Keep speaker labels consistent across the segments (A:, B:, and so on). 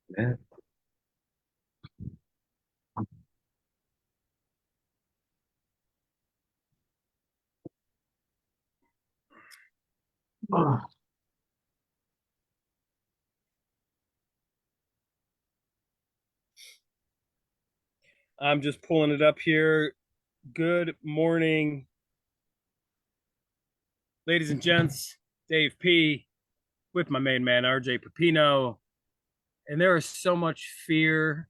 A: Yeah. Oh,
B: I'm just pulling it up here. Good morning, ladies and gents. Dave P with my main man, RJ Pepino. And there is so much fear,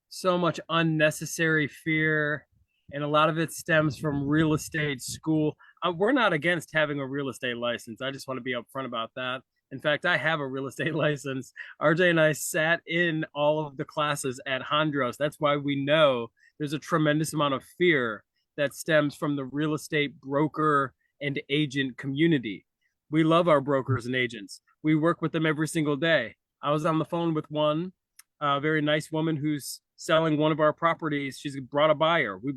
B: so much unnecessary fear. And a lot of it stems from real estate school. We're not against having a real estate license. I just want to be upfront about that. In fact, I have a real estate license. RJ and I sat in all of the classes at Hondros. That's why we know there's a tremendous amount of fear that stems from the real estate broker and agent community. We love our brokers and agents. We work with them every single day. I was on the phone with one very nice woman who's selling one of our properties. She's brought a buyer. We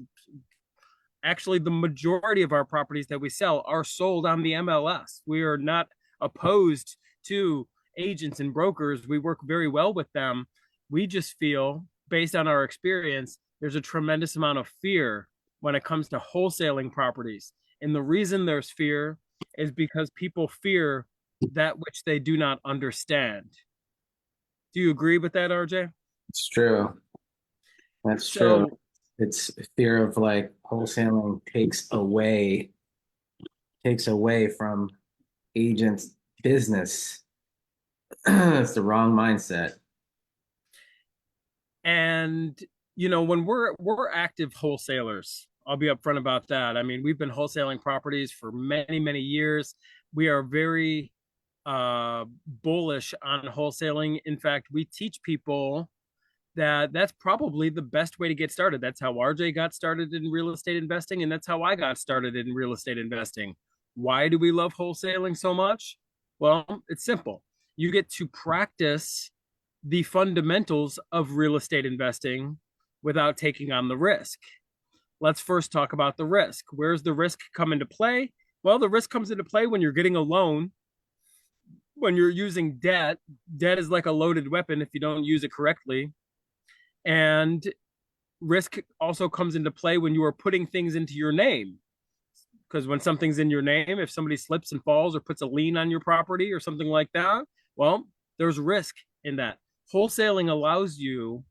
B: actually, the majority of our properties that we sell are sold on the MLS. We are not opposed to agents and brokers. We work very well with them. We just feel, based on our experience, there's a tremendous amount of fear when it comes to wholesaling properties. And the reason there's fear is because people fear that which they do not understand. Do you agree with that, RJ?
A: it's true. That's true.
B: So
A: It's fear of like wholesaling takes away from agents' business. It's the wrong mindset.
B: and when we're active wholesalers, I'll be upfront about that. I mean, we've been wholesaling properties for many, many years. We are very bullish on wholesaling. In fact, we teach people that that's probably the best way to get started. That's how RJ got started in real estate investing, and that's how I got started in real estate investing. Why do we love wholesaling so much? Well, it's simple. You get to practice the fundamentals of real estate investing without taking on the risk. Let's first talk about the risk. Where's the risk come into play? Well, the risk comes into play when you're getting a loan, when you're using debt. Debt is like a loaded weapon if you don't use it correctly. And risk also comes into play when you are putting things into your name. Because when something's in your name, if somebody slips and falls or puts a lien on your property or something like that, well, there's risk in that. Wholesaling allows you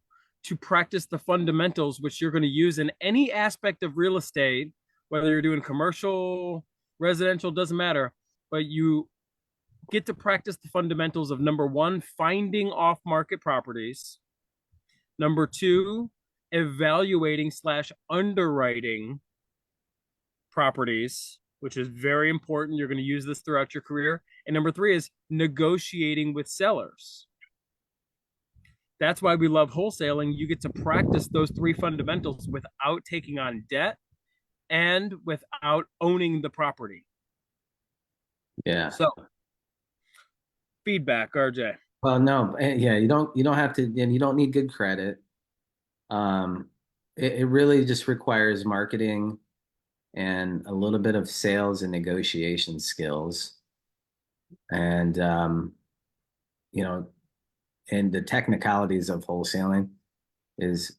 B: to practice the fundamentals, which you're going to use in any aspect of real estate, whether you're doing commercial, residential, doesn't matter. But you get to practice the fundamentals of number one, finding off market properties. Number two, evaluating slash underwriting properties, which is very important. You're going to use this throughout your career. And number three is negotiating with sellers. That's why we love wholesaling. You get to practice those three fundamentals without taking on debt and without owning the property.
A: Yeah.
B: So, feedback, RJ.
A: Well, no, yeah, you don't have to, and you don't need good credit. Um, it really just requires marketing and a little bit of sales and negotiation skills. And you know, and the technicalities of wholesaling is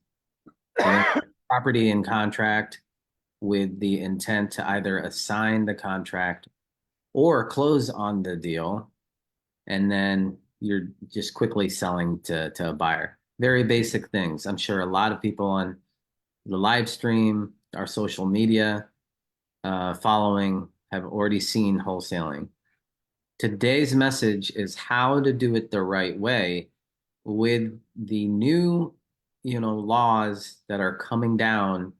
A: getting property in contract with the intent to either assign the contract or close on the deal, and then you're just quickly selling to a buyer. Very basic things. I'm sure a lot of people on the live stream, our social media following have already seen wholesaling. Today's message is how to do it the right way with the new, laws that are coming down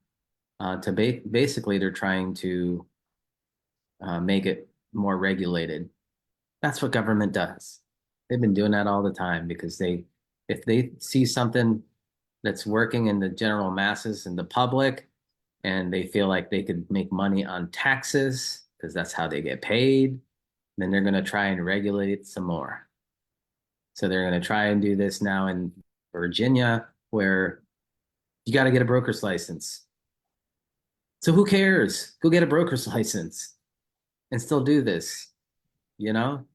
A: to basically they're trying to make it more regulated. That's what government does. They've been doing that all the time because if they see something that's working in the general masses and the public, and they feel like they could make money on taxes because that's how they get paid, then they're going to try and regulate it some more. So they're going to try and do this now in Virginia, where you got to get a broker's license. So who cares? Go get a broker's license and still do this, you know?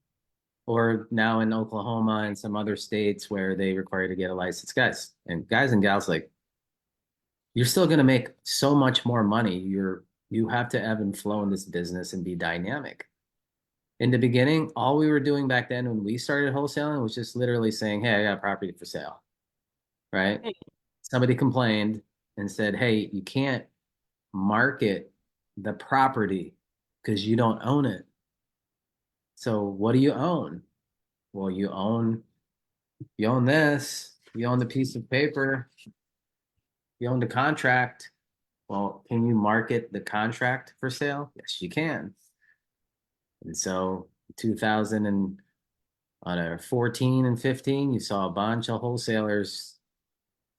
A: or now in Oklahoma and some other states where they require you to get a license. Guys and gals, like you're still going to make so much more money. You have to ebb and flow in this business and be dynamic. In the beginning, all we were doing back then when we started wholesaling was just literally saying, "Hey, I got property for sale." Right? Somebody complained and said, "Hey, you can't market the property because you don't own it. So what do you own?" Well, you own this, you own the piece of paper, you own the contract. Well, can you market the contract for sale? Yes, you can. And so 2000 and on a 14 and 15, you saw a bunch of wholesalers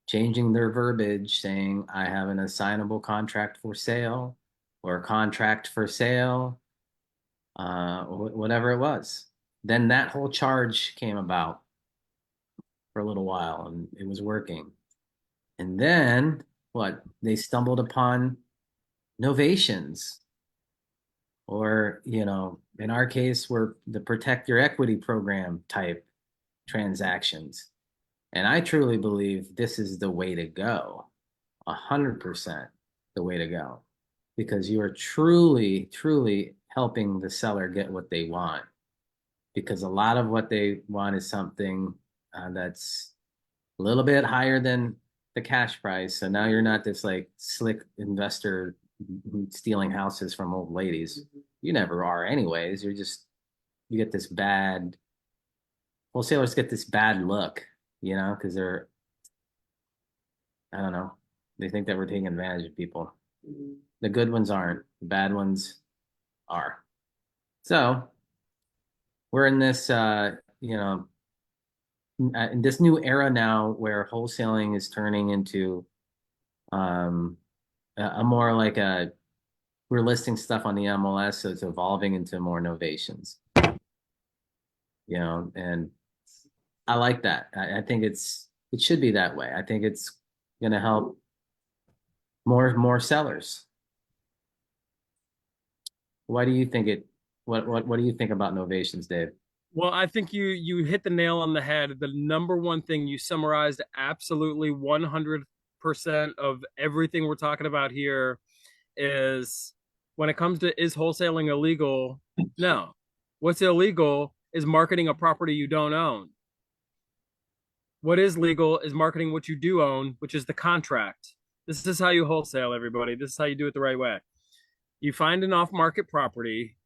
A: changing their verbiage saying, I have an assignable contract for sale or a contract for sale, whatever it was. Then that whole charge came about for a little while and it was working. And then what? They stumbled upon novations, or, in our case, we're the protect your equity program type transactions. And I truly believe this is the way to go, 100% the way to go, because you are truly, truly helping the seller get what they want. Because a lot of what they want is something that's a little bit higher than the cash price. So now you're not this like slick investor stealing houses from old ladies. You never are anyways. You get this bad wholesalers get this bad look, because I don't know, they think that we're taking advantage of people. The good ones aren't, the bad ones are. So we're in this, in this new era now where wholesaling is turning into um, a more like a we're listing stuff on the MLS, so it's evolving into more novations, and I like that. I think it should be that way. I think it's going to help more sellers. Why do you think it? What do you think about novations, Dave?
B: Well, I think you hit the nail on the head. The number one thing you summarized absolutely 100% of everything we're talking about here is when it comes to is wholesaling illegal? No. What's illegal is marketing a property you don't own. What is legal is marketing what you do own, which is the contract. This is how you wholesale, everybody. This is how you do it the right way. You find an off-market property,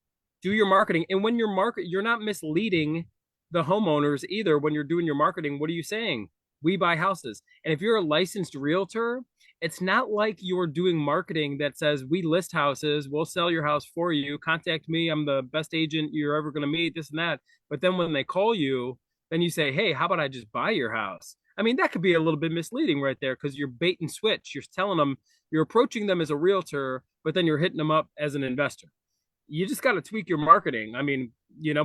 B: do your marketing, and when you're not misleading the homeowners either. When you're doing your marketing, what are you saying? We buy houses. And if you're a licensed realtor, it's not like you're doing marketing that says we list houses, we'll sell your house for you, contact me, I'm the best agent you're ever going to meet, this and that. But then when they call you, then you say, hey, how about I just buy your house? I mean, that could be a little bit misleading right there, because you're bait and switch. You're telling them, you're approaching them as a realtor, but then you're hitting them up as an investor. You just got to tweak your marketing. I mean,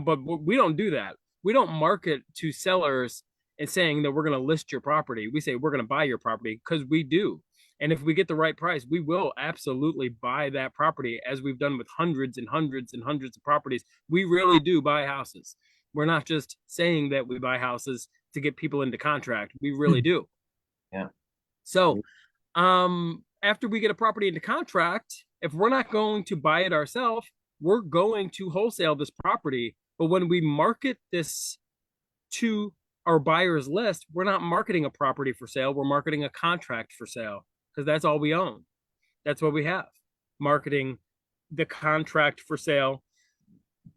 B: but we don't do that. We don't market to sellers and saying that we're going to list your property. We say we're going to buy your property, because we do. And if we get the right price, we will absolutely buy that property, as we've done with hundreds and hundreds and hundreds of properties. We really do buy houses. We're not just saying that we buy houses to get people into contract. We really do.
A: Yeah.
B: So, after we get a property into contract, if we're not going to buy it ourselves, we're going to wholesale this property. But when we market this to our buyer's list, we're not marketing a property for sale. We're marketing a contract for sale, because that's all we own. That's what we have. Marketing the contract for sale.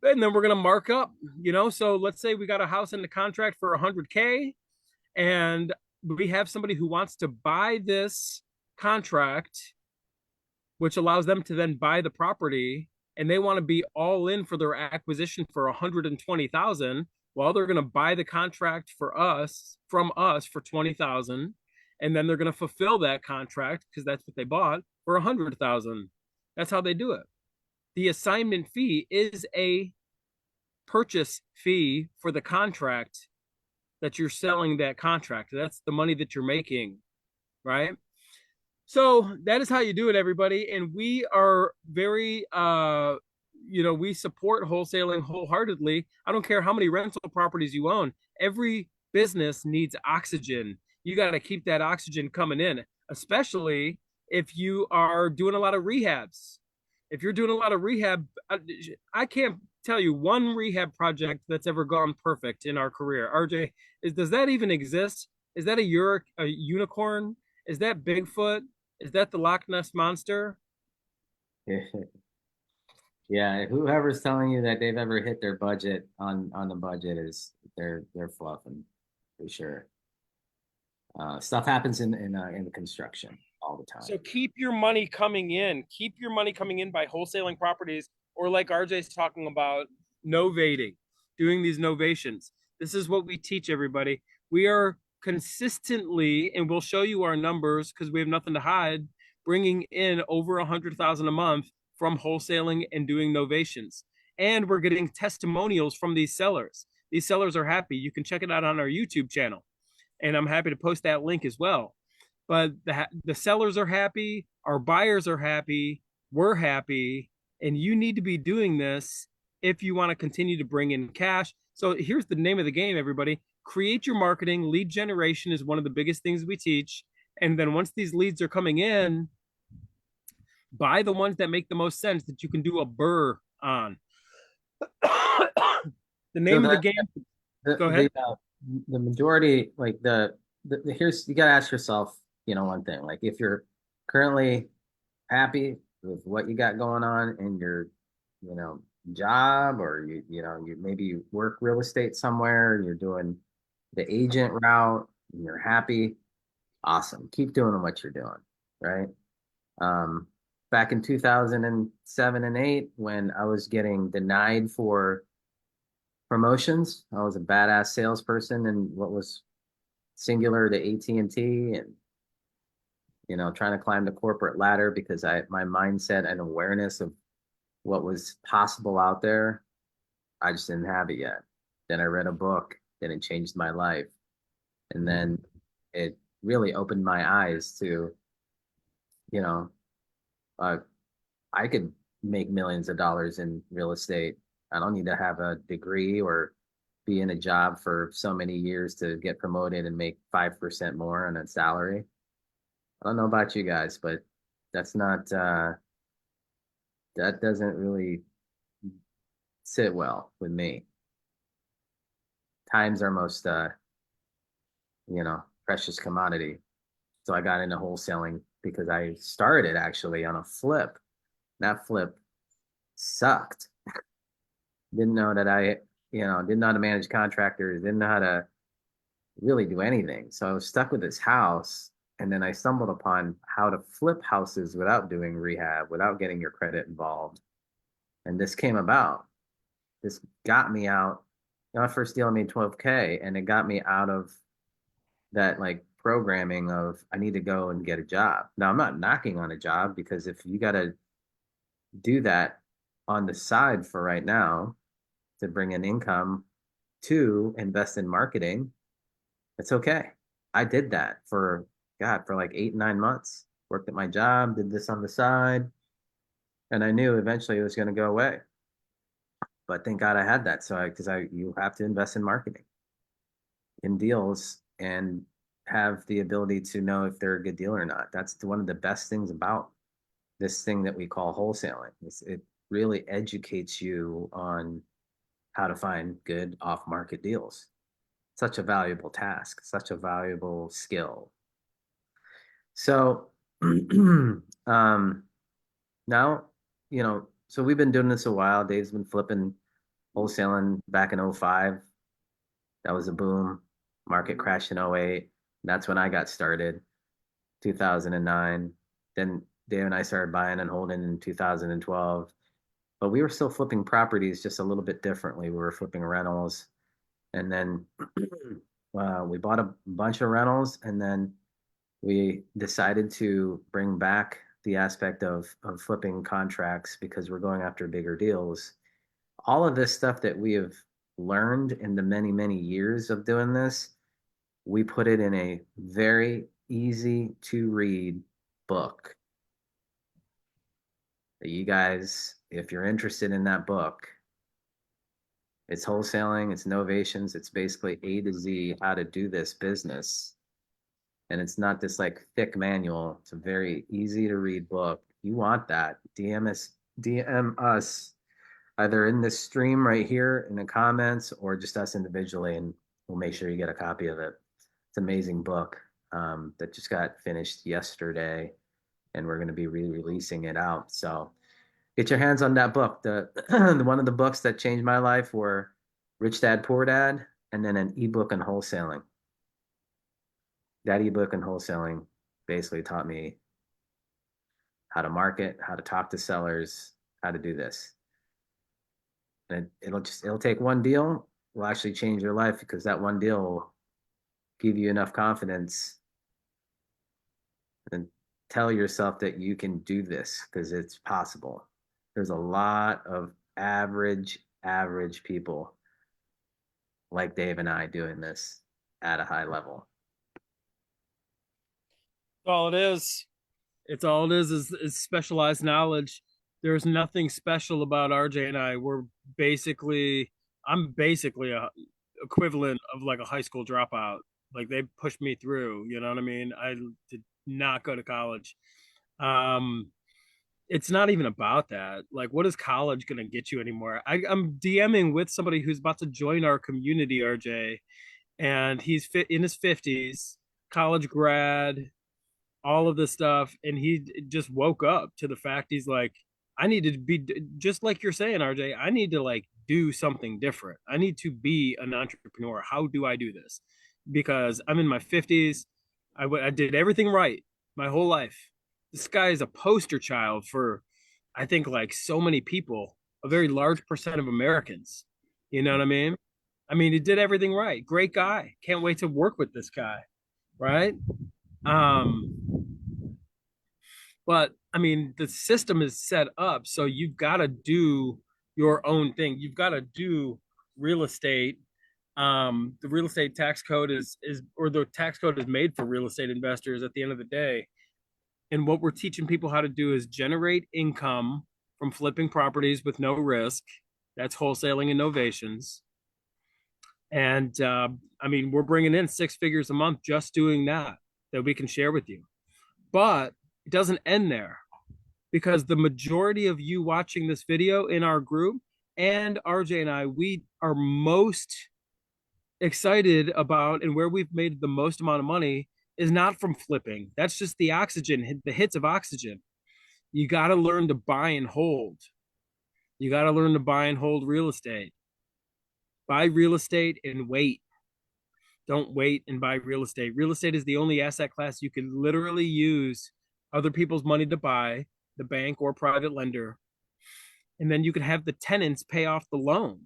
B: And then we're going to mark up, So let's say we got a house in the contract for 100K, and we have somebody who wants to buy this contract, which allows them to then buy the property, and they want to be all in for their acquisition for 120,000. Well, they're going to buy the contract from us for 20,000, and then they're going to fulfill that contract, because that's what they bought, for 100,000. That's how they do it. The assignment fee is a purchase fee for the contract that you're selling that contract. That's the money that you're making, right? So that is how you do it, everybody. And we are very we support wholesaling wholeheartedly. I don't care how many rental properties you own. Every business needs oxygen. You got to keep that oxygen coming in, especially if you are doing a lot of rehabs. If you're doing a lot of rehab, I can't tell you one rehab project that's ever gone perfect in our career. RJ, does that even exist? Is that a unicorn? Is that Bigfoot? Is that the Loch Ness monster?
A: Yeah, whoever's telling you that they've ever hit their budget on the budget is they're fluffing for sure. Stuff happens in the construction all the time.
B: So keep your money coming in. Keep your money coming in by wholesaling properties, or like RJ's talking about, novating, doing these novations. This is what we teach everybody. We are consistently, and we'll show you our numbers because we have nothing to hide, bringing in over 100,000 a month from wholesaling and doing novations. And we're getting testimonials from these sellers. These sellers are happy. You can check it out on our YouTube channel, and I'm happy to post that link as well. But the sellers are happy, our buyers are happy, we're happy, and you need to be doing this if you want to continue to bring in cash. So here's the name of the game, everybody. Create your marketing. Lead generation is one of the biggest things we teach. And then once these leads are coming in, buy the ones that make the most sense that you can do a burr on. The
A: So
B: name of the game.
A: the
B: Go ahead.
A: the uh, the majority, like here's you got to ask yourself, one thing. Like if you're currently happy with what you got going on in your, you know, job, or you maybe you work real estate somewhere and you're doing the agent route and you're happy, awesome. Keep doing what you're doing, right? Um, Back in 2007 and 8, when I was getting denied for promotions, I was a badass salesperson and what was singular to AT&T, and trying to climb the corporate ladder because my mindset and awareness of what was possible out there, I just didn't have it yet. Then I read a book, then it changed my life. And then it really opened my eyes to, you know, uh, I could make millions of dollars in real estate. I don't need to have a degree or be in a job for so many years to get promoted and make 5% more on a salary. I don't know about you guys, but that's not, that doesn't really sit well with me. Time's our most, precious commodity. So I got into wholesaling because I started actually on a flip. That flip sucked. Didn't know that didn't know how to manage contractors, didn't know how to really do anything. So I was stuck with this house. And then I stumbled upon how to flip houses without doing rehab, without getting your credit involved. And this came about. This got me out. My first deal I made 12K, and it got me out of that like programming of I need to go and get a job. Now I'm not knocking on a job, because if you got to do that on the side for right now to bring in income to invest in marketing, it's okay. I did that for God, for like 8, 9 months. Worked at my job, did this on the side, and I knew eventually it was going to go away. But thank God I had that. So because you have to invest in marketing, in deals, and have the ability to know if they're a good deal or not. That's one of the best things about this thing that we call wholesaling. It really educates you on how to find good off-market deals. Such a valuable task, such a valuable skill. So now, so we've been doing this a while. Dave's been flipping wholesaling back in '05. That was a boom. Market crashed in '08. That's when I got started, 2009. Then Dave and I started buying and holding in 2012. But we were still flipping properties just a little bit differently. We were flipping rentals. And then we bought a bunch of rentals. And then we decided to bring back the aspect of flipping contracts because we're going after bigger deals. All of this stuff that we have learned in the many, many years of doing this, we put it in a very easy to read book. that you guys, if you're interested in that book, it's wholesaling, it's innovations, it's basically A to Z how to do this business. And it's not this like thick manual. It's a very easy to read book. You want that? DM us either in this stream right here in the comments or just us individually, and we'll make sure you get a copy of it. It's an amazing book that just got finished yesterday, and we're going to be re-releasing it out. So get your hands on that book. The one of the books that changed my life were Rich Dad Poor Dad, and then an ebook on wholesaling. That ebook on wholesaling basically taught me how to market, how to talk to sellers, how to do this. And it'll take one deal, will actually change your life because that one deal will give you enough confidence and tell yourself that you can do this because it's possible. There's a lot of average people like Dave and I doing this at a high level.
B: All it is. It's all it is specialized knowledge. There's nothing special about RJ and I. I'm basically a equivalent of like a high school dropout. Like they pushed me through, you know what I mean? I did not go to college. Um, it's not even about that. Like, what is college going to get you anymore? I'm DMing with somebody who's about to join our community, RJ, and he's in his 50s, college grad, all of this stuff, and he just woke up to the fact he's like, I need to be just like you're saying, RJ. I need to like do something different. I need to be an entrepreneur. How do I do this? Because I'm in my 50s. I did everything right my whole life. This guy is a poster child for, I think, like so many people, a very large percent of Americans. You know what I mean? I mean, he did everything right. Great guy. Can't wait to work with this guy. Right? Um, but I mean, the system is set up so you've got to do your own thing. You've got to do real estate. The real estate tax code is or the tax code is made for real estate investors at the end of the day. And what we're teaching people how to do is generate income from flipping properties with no risk. That's wholesaling innovations. And I mean, we're bringing in 6 figures a month just doing that we can share with you. But it doesn't end there because the majority of you watching this video in our group and RJ and I, we are most excited about and where we've made the most amount of money is not from flipping. That's just the oxygen, the hits of oxygen. You got to learn to buy and hold. You got to learn to buy and hold real estate. Buy real estate and wait. Don't wait and buy real estate. Real estate is the only asset class you can literally use other people's money to buy, the bank or private lender. And then you can have the tenants pay off the loan.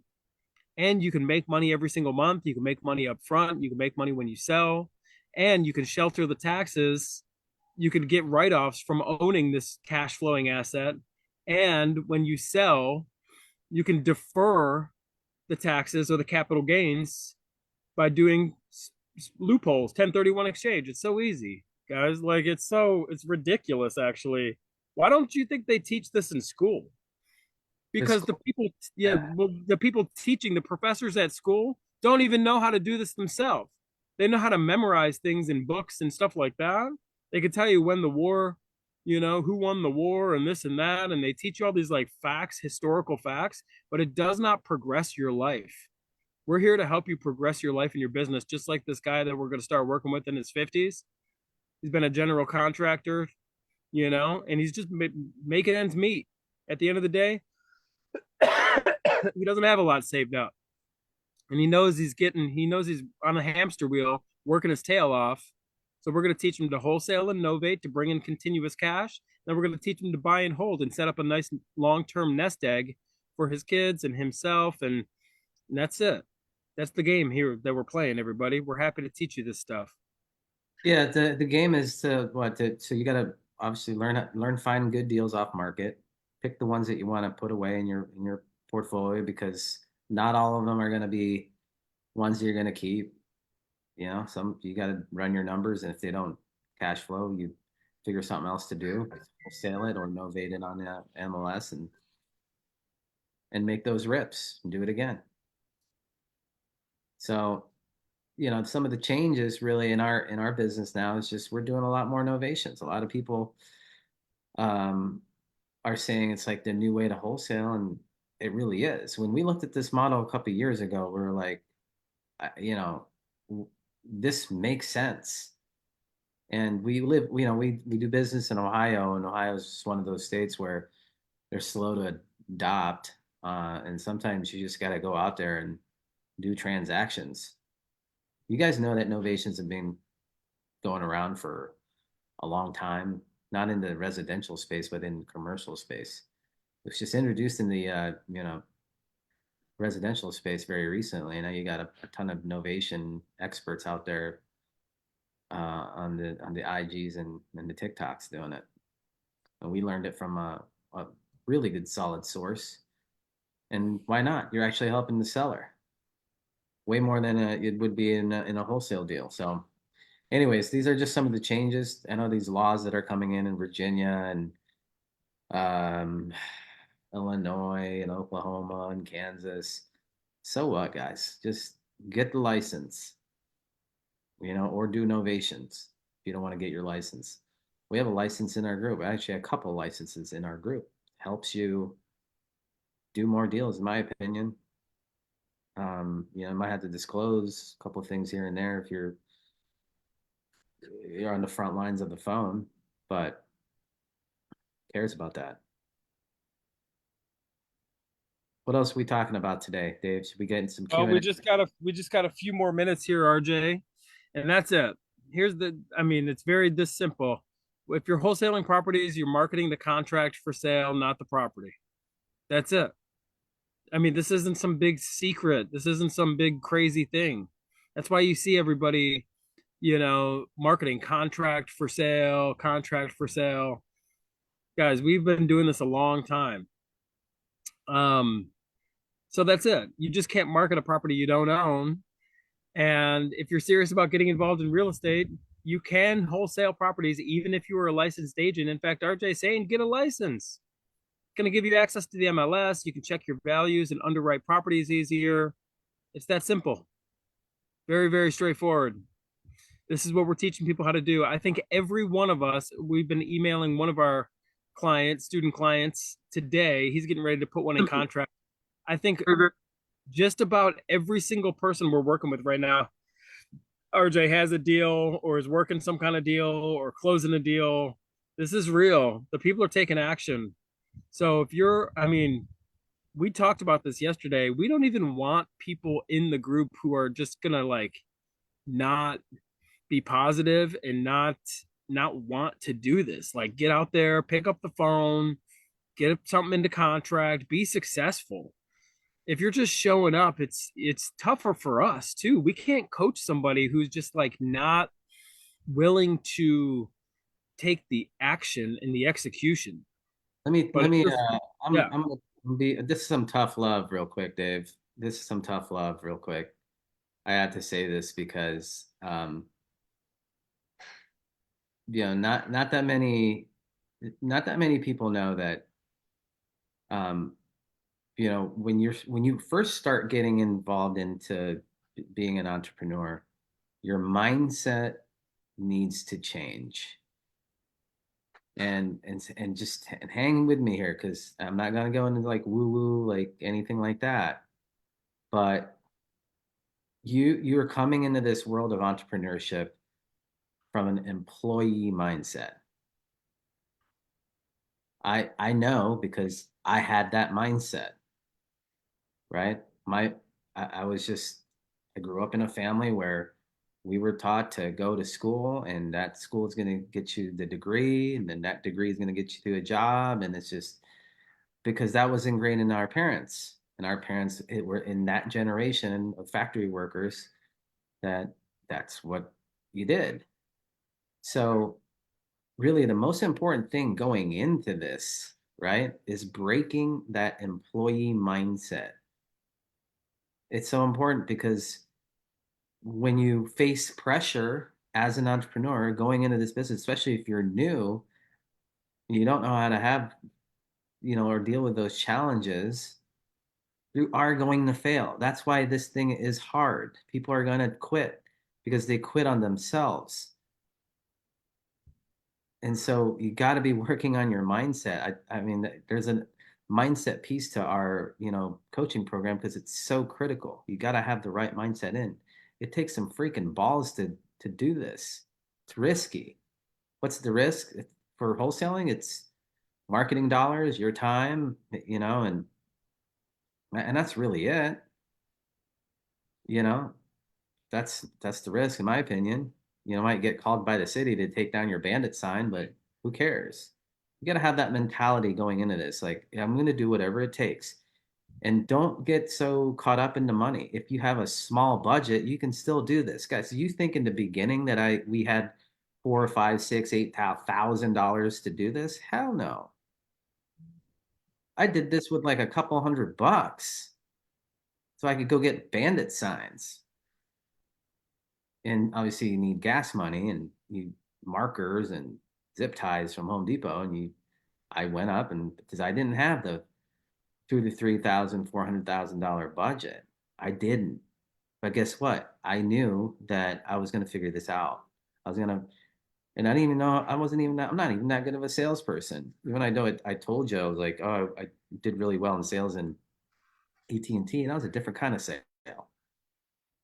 B: And you can make money every single month. You can make money up front. You can make money when you sell. And you can shelter the taxes. You can get write offs from owning this cash flowing asset. And when you sell, you can defer the taxes or the capital gains by doing loopholes, 1031 exchange. It's so easy, guys. Like it's ridiculous actually. Why don't you think they teach this in school?
A: It's
B: Because the
A: cool.
B: people, yeah,
A: Yeah.
B: well, the people teaching, the professors at school don't even know how to do this themselves. They know how to memorize things in books and stuff like that. They could tell you when the war, who won the war and this and that, and they teach you all these like facts, historical facts, but it does not progress your life. We're here to help you progress your life and your business, just like this guy that we're going to start working with in his 50s. He's been a general contractor, and he's just making ends meet. At the end of the day, he doesn't have a lot saved up. And he knows he's on a hamster wheel, working his tail off. So we're going to teach him to wholesale and novate to bring in continuous cash. Then we're going to teach him to buy and hold and set up a nice long-term nest egg for his kids and himself. And that's it. That's the game here that we're playing, everybody. We're happy to teach you this stuff.
A: Yeah, the game is to what to so you got to obviously learn find good deals off market. Pick the ones that you want to put away in your portfolio because not all of them are going to be ones that you're going to keep. Some you got to run your numbers, and if they don't cash flow, figure something else to do, wholesale it or novate it on the MLS and make those rips and do it again. So, some of the changes really in our business now is just we're doing a lot more innovations. A lot of people um, are saying it's like the new way to wholesale, and it really is. When we looked at this model a couple of years ago, we were like, you know, this makes sense. And we live, we do business in Ohio, and Ohio is just one of those states where they're slow to adopt, and sometimes you just got to go out there and do transactions. You guys know that novations have been going around for a long time, not in the residential space, but in commercial space. It was just introduced in the residential space very recently. And now you got a ton of novation experts out there on the IGs and the TikToks doing it. And we learned it from a really good solid source. And why not? You're actually helping the seller way more than it would be in a wholesale deal. So, anyways, these are just some of the changes. I know these laws that are coming in Virginia and um, Illinois and Oklahoma and Kansas. So what, guys? Just get the license, or do novations if you don't want to get your license. We have a license in our group. Actually, a couple licenses in our group. Helps you do more deals, in my opinion. You might have to disclose a couple of things here and there if you're on the front lines of the phone, but who cares about that? What else are we talking about today, Dave? Should we get in some
B: Well,
A: Q and A?
B: we just got a few more minutes here, RJ, and that's it. Here's the I mean, it's very this simple. If you're wholesaling properties, you're marketing the contract for sale, not the property. That's it. I mean, this isn't some big secret. This isn't some big crazy thing. That's why you see everybody, marketing contract for sale, contract for sale. Guys, we've been doing this a long time. Um, so that's it. You just can't market a property you don't own. And if you're serious about getting involved in real estate, you can wholesale properties even if you are a licensed agent. In fact, RJ is saying get a license. It's going to give you access to the MLS. You can check your values and underwrite properties easier. It's that simple. Very, very straightforward. This is what we're teaching people how to do. I think every one of us, we've been emailing one of our clients, student clients today. He's getting ready to put one in contract. I think just about every single person we're working with right now, RJ, has a deal or is working some kind of deal or closing a deal. This is real. The people are taking action. So if I mean, we talked about this yesterday. We don't even want people in the group who are just gonna like not be positive and not want to do this. Like get out there, pick up the phone, get something into contract, be successful. If you're just showing up, it's tougher for us too. We can't coach somebody who's just like not willing to take the action and the execution.
A: Let me
B: But
A: let
B: if
A: me
B: you're, yeah,
A: I'm gonna be this is some tough love real quick, Dave. This is some tough love real quick. I had to say this because not that many people know that um when you first start getting involved into being an entrepreneur, your mindset needs to change. And just hang with me here because I'm not gonna go into like woo woo like anything like that. But you're coming into this world of entrepreneurship from an employee mindset. I know because I had that mindset, right? I was just I grew up in a family where we were taught to go to school and that school is going to get you the degree and then that degree is going to get you to a job, and it's just because that was ingrained in our parents, and our parents were in that generation of factory workers that that's what you did. So really the most important thing going into this, right, is breaking that employee mindset. It's so important because when you face pressure, as an entrepreneur going into this business, especially if you're new, you don't know how to have, or deal with those challenges, you are going to fail. That's why this thing is hard. People are going to quit because they quit on themselves. And so you got to be working on your mindset. I mean, there's a mindset piece to our, coaching program because it's so critical. You got to have the right mindset in. It takes some freaking balls to do this. It's risky. What's the risk for wholesaling? It's marketing dollars, your time, and that's really it. You know, that's the risk, in my opinion. Might get called by the city to take down your bandit sign, but who cares? You got to have that mentality going into this. Like, yeah, I'm going to do whatever it takes. And don't get so caught up in the money. If you have a small budget, you can still do this, guys. So you think in the beginning that we had four or five, six, $8,000 to do this? Hell no. I did this with like a couple $100 so I could go get bandit signs. And obviously you need gas money and you markers and zip ties from Home Depot. And I went up and because I didn't have the 2 to 3 thousand, $400,000 budget, I didn't. But guess what? I knew that I was going to figure this out. I was going to, and I didn't even know, I'm not even that good of a salesperson. Even I know it, I told you, I was like, oh, I did really well in sales in AT&T, and that was a different kind of sale,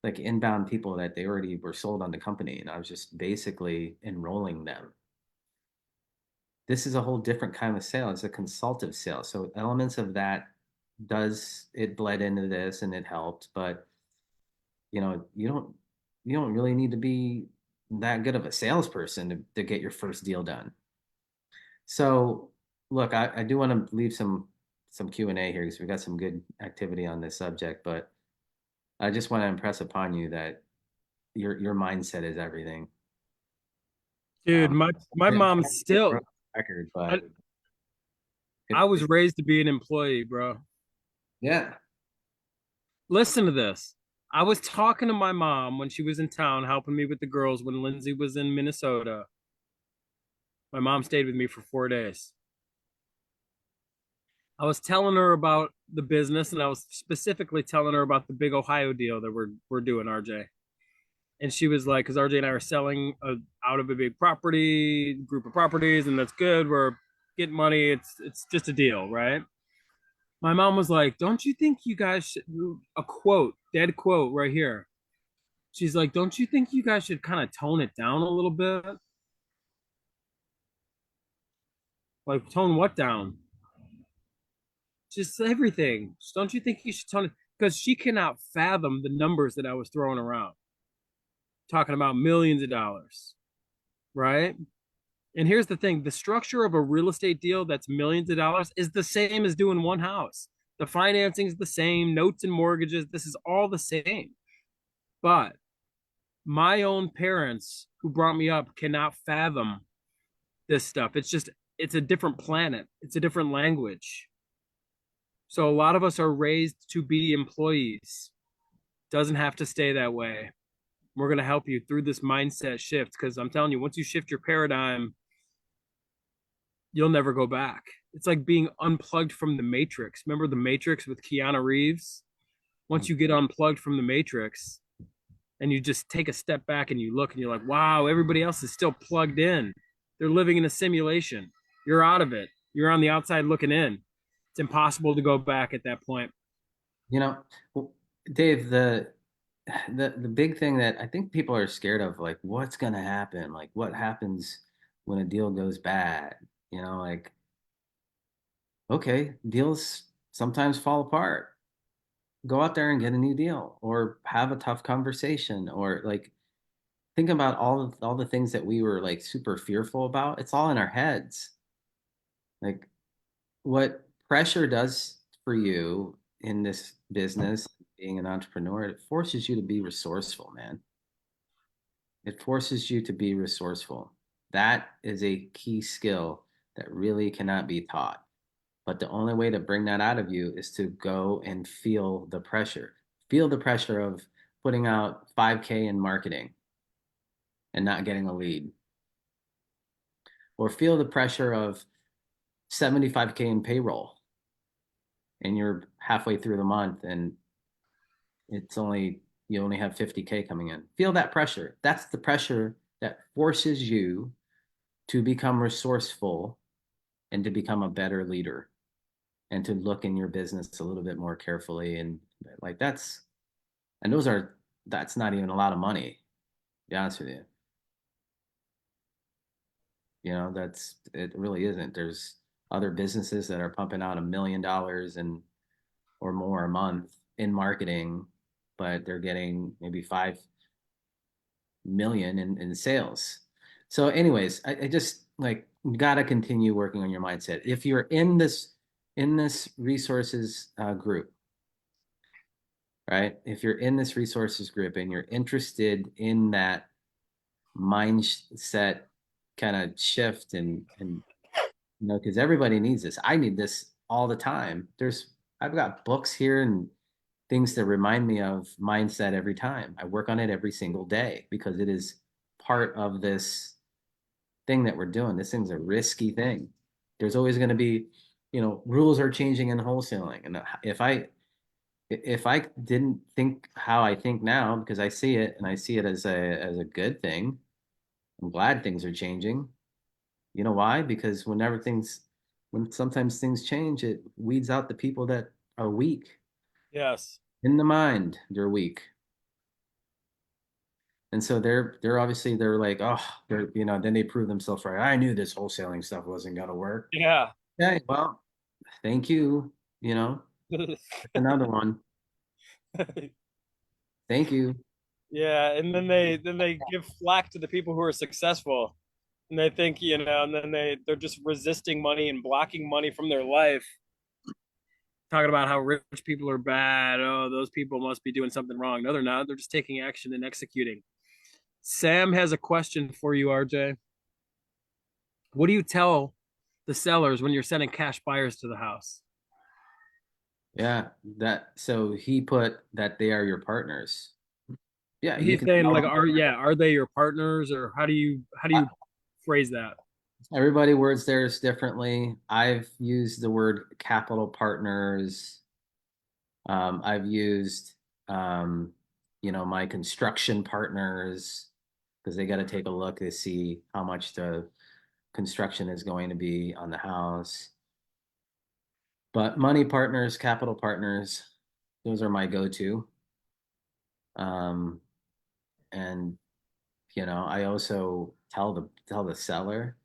A: like inbound people that they already were sold on the company, and I was just basically enrolling them. This is a whole different kind of sale. It's a consultative sale. So elements of that does it bled into this and it helped, but you know, you don't really need to be that good of a salesperson to get your first deal done. So look, I do want to leave some Q&A here because we got some good activity on this subject, but I just want to impress upon you that your mindset is everything.
B: Dude,
A: Um,
B: my
A: I'm
B: mom
A: sorry to get
B: still.
A: broken record,
B: I,
A: but
B: I was
A: it
B: raised to be an employee, bro.
A: yeah.
B: Listen to this. I was talking to my mom when she was in town helping me with the girls when Lindsay was in Minnesota. My mom stayed with me for 4 days. I was telling her about the business and I was specifically telling her about the big Ohio deal that we're doing, RJ. And she was like, because RJ and I are selling out of a big property group of properties, and that's good. We're getting money. It's just a deal, right? My mom was like, "Don't you think you guys should?" A quote, dead quote, right here. She's like, "Don't you think you guys should kind of tone it down a little bit? Like, tone what down? Just everything. Don't you think you should tone it?" Because she cannot fathom the numbers that I was throwing around, talking about millions of dollars, right? And here's the thing, the structure of a real estate deal that's millions of dollars is the same as doing one house. The financing is the same, notes and mortgages, this is all the same. But my own parents who brought me up cannot fathom this stuff. It's a different planet, it's a different language. So a lot of us are raised to be employees. Doesn't have to stay that way. We're going to help you through this mindset shift because I'm telling you, once you shift your paradigm, you'll never go back. It's like being unplugged from the Matrix. Remember the Matrix with Keanu Reeves? Once you get unplugged from the Matrix and you just take a step back and you look and you're like, wow, everybody else is still plugged in. They're living in a simulation. You're out of it. You're on the outside looking in. It's impossible to go back at that point.
A: You know, well, Dave, the big thing that I think people are scared of, like what's gonna happen? Like what happens when a deal goes bad? Like okay, deals sometimes fall apart. Go out there and get a new deal or have a tough conversation or like think about all the things that we were like super fearful about. It's all in our heads. Like what pressure does for you in this business, being an entrepreneur, it forces you to be resourceful, man. It forces you to be resourceful. That is a key skill that really cannot be taught. But the only way to bring that out of you is to go and feel the pressure. Feel the pressure of putting out 5K in marketing. and not getting a lead, or feel the pressure of 75K in payroll and you're halfway through the month and it's only you only have 50K coming in. Feel that pressure. That's the pressure that forces you to become resourceful and to become a better leader and to look in your business a little bit more carefully. And like and that's not even a lot of money, to be honest with you. It really isn't. There's other businesses that are pumping out $1 million and or more a month in marketing, but they're getting maybe 5 million in sales. So, anyways, I just like gotta continue working on your mindset. If you're in this resources group, right? If you're in this resources group and you're interested in that mindset kind of shift and because everybody needs this. I need this all the time. I've got books here and things that remind me of mindset every time. I work on it every single day because it is part of this thing that we're doing. This thing's a risky thing. There's always going to be, rules are changing in wholesaling. And if I didn't think how I think now, because I see it and I see it as a good thing, I'm glad things are changing. You know why? Because when sometimes things change, it weeds out the people that are weak
B: Yes.
A: in the mind. They're weak. And so they're obviously they're like, oh, then they prove themselves right. I knew this wholesaling stuff wasn't gonna work.
B: Yeah.
A: Okay, well, thank you. That's another one. Thank you.
B: Yeah, and then they give flack to the people who are successful, and they think, and then they're just resisting money and blocking money from their life, talking about how rich people are bad. Oh, those people must be doing something wrong. No, they're not. They're just taking action and executing. Sam has a question for you, RJ. What do you tell the sellers when you're sending cash buyers to the house?
A: Yeah, so he put that they are your partners. Yeah, you
B: He's
A: can
B: saying
A: tell
B: like,
A: them.
B: are they your partners, or how do you phrase that?
A: Everybody words theirs differently. I've used the word capital partners. I've used, um, my construction partners because they got to take a look to see how much the construction is going to be on the house. But money partners, capital partners, those are my go-to. Um, and I also tell the seller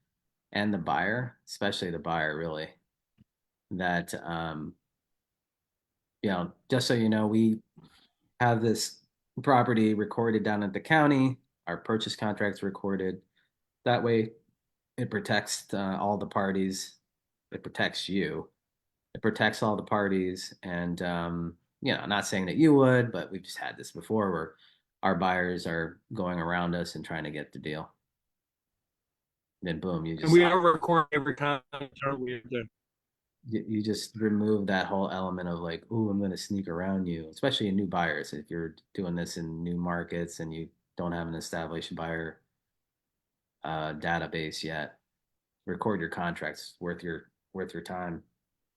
A: and the buyer, especially the buyer, really, that just so you know, we have this property recorded down at the county, our purchase contracts recorded. That way, it protects all the parties. It protects you. It protects all the parties. And, not saying that you would, but we've just had this before where our buyers are going around us and trying to get the deal. Then boom,
B: And we are recording every time, aren't we?
A: you just remove that whole element of like, oh, I'm going to sneak around you, especially in new buyers. If you're doing this in new markets and you don't have an established buyer database yet, record your contracts worth your time.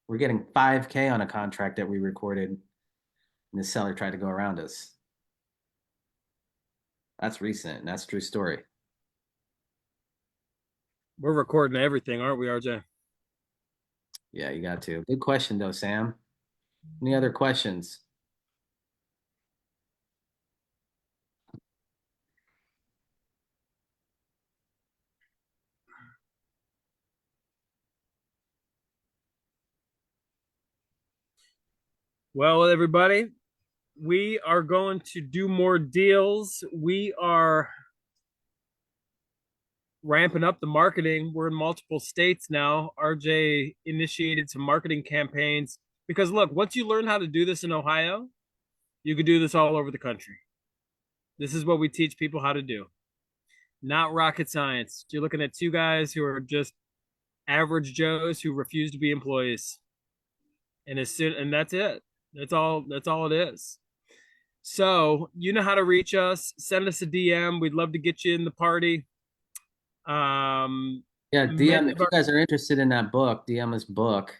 A: We're getting 5K on a contract that we recorded, and the seller tried to go around us. That's recent, and that's a true story.
B: We're recording everything, aren't we, RJ?
A: Yeah, you got to. Good question though, Sam. Any other questions?
B: Well, everybody, we are going to do more deals. We are ramping up the marketing. We're in multiple states now. RJ initiated some marketing campaigns because, look, once you learn how to do this in Ohio, you can do this all over the country. This is what we teach people how to do. Not rocket science. You're looking at two guys who are just average Joes who refuse to be employees. And that's it. That's all it is. So you know how to reach us. Send us a DM. We'd love to get you in the party.
A: Yeah, DM
B: Many
A: if
B: of
A: you
B: our
A: guys are interested in that book, DM us book.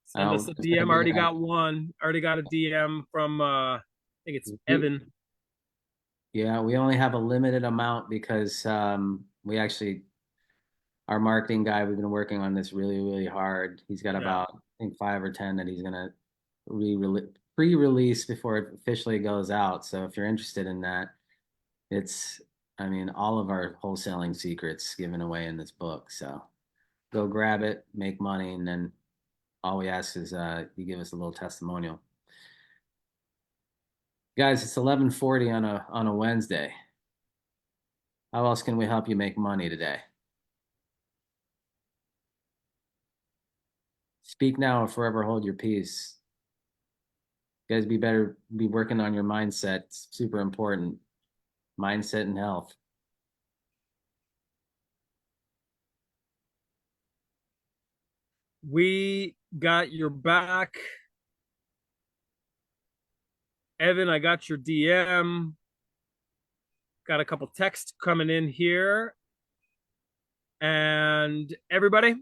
B: Send
A: We're
B: us a
A: just gonna
B: DM.
A: get
B: Already
A: a
B: got one. Already got a DM from I think it's
A: we,
B: Evan.
A: yeah, we only have a limited amount because we actually our marketing guy, we've been working on this really, really hard. He's got
B: Yeah.
A: about, I think, 5 or 10 that he's gonna pre-release before it officially goes out. So if you're interested in that, it's, I mean, all of our wholesaling secrets given away in this book. So go grab it, make money, and then all we ask is you give us a little testimonial. Guys, it's 11:40 on a Wednesday. How else can we help you make money today? Speak now or forever hold your peace. You guys be working on your mindset. It's super important. Mindset and health.
B: We got your back. Evan, I got your DM. Got a couple texts coming in here. And everybody,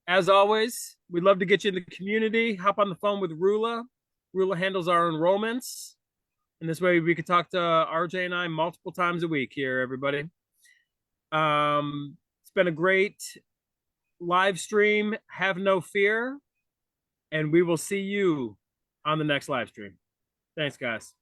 B: as always, we'd love to get you in the community. Hop on the phone with Rula. Rula handles our enrollments. And this way we could talk to RJ and I multiple times a week here, everybody. It's been a great live stream. Have no fear. And we will see you on the next live stream. Thanks, guys.